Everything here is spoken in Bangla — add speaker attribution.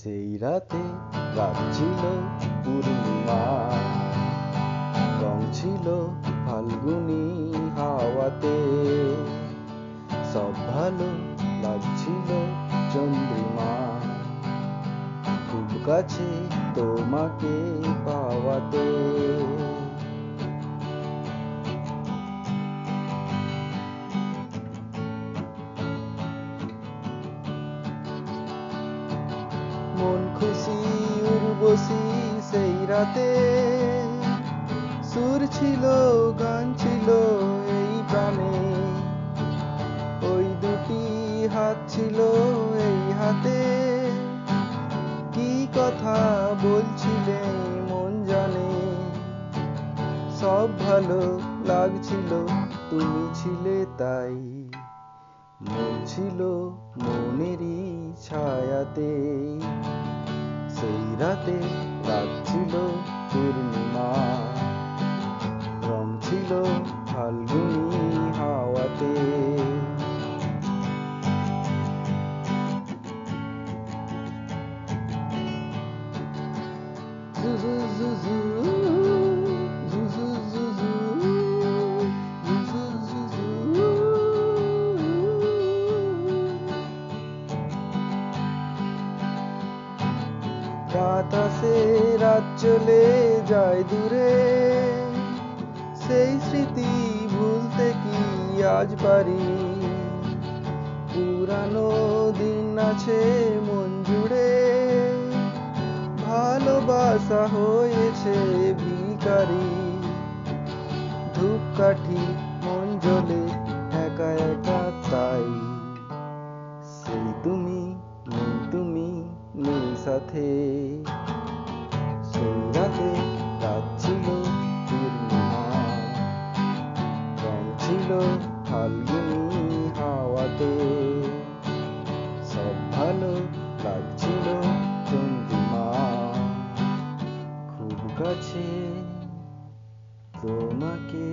Speaker 1: সেই রাতে রাত ছিল পূর্ণিমা, রং ছিল ফাল্গুনি হাওয়াতে, সব ভালো লাগছিল চন্দ্রিমা, খুব কাছে তোমাকে পাওয়াতে। মন খুশি উর্বশী সেই রাতে, সুর ছিল গান ছিল এই প্রাণে, ওই দুটি হাত ছিল এই হাতে, কি কথা বলছিলে মন জানে, সব ভালো লাগছিল তুমি ছিলে তাই, মন ছিল মনেরই ছায়াতে। সেই রাতে রাত ছিল পূর্ণিমা, রং ছিল ফাল্গুনি হাওয়াতে। বাতাসে রাত চলে যায় দূরে, সেই স্মৃতি ভুলতে কি আজ পারি, পুরানো দিন আছে মন জুড়ে, ভালোবাসা হয়েছে ভিখারি, ধূপকাঠি মন জ্বলে একা একা তাই, সেই তুমি নেই সাথে। সেই রাতে রাত ছিল পূর্ণিমা, রং ছিল ফাল্গুনি হাওয়াতে, সব ভালো লাগছিল চন্দ্রিমা, খুব কাছে তোমাকে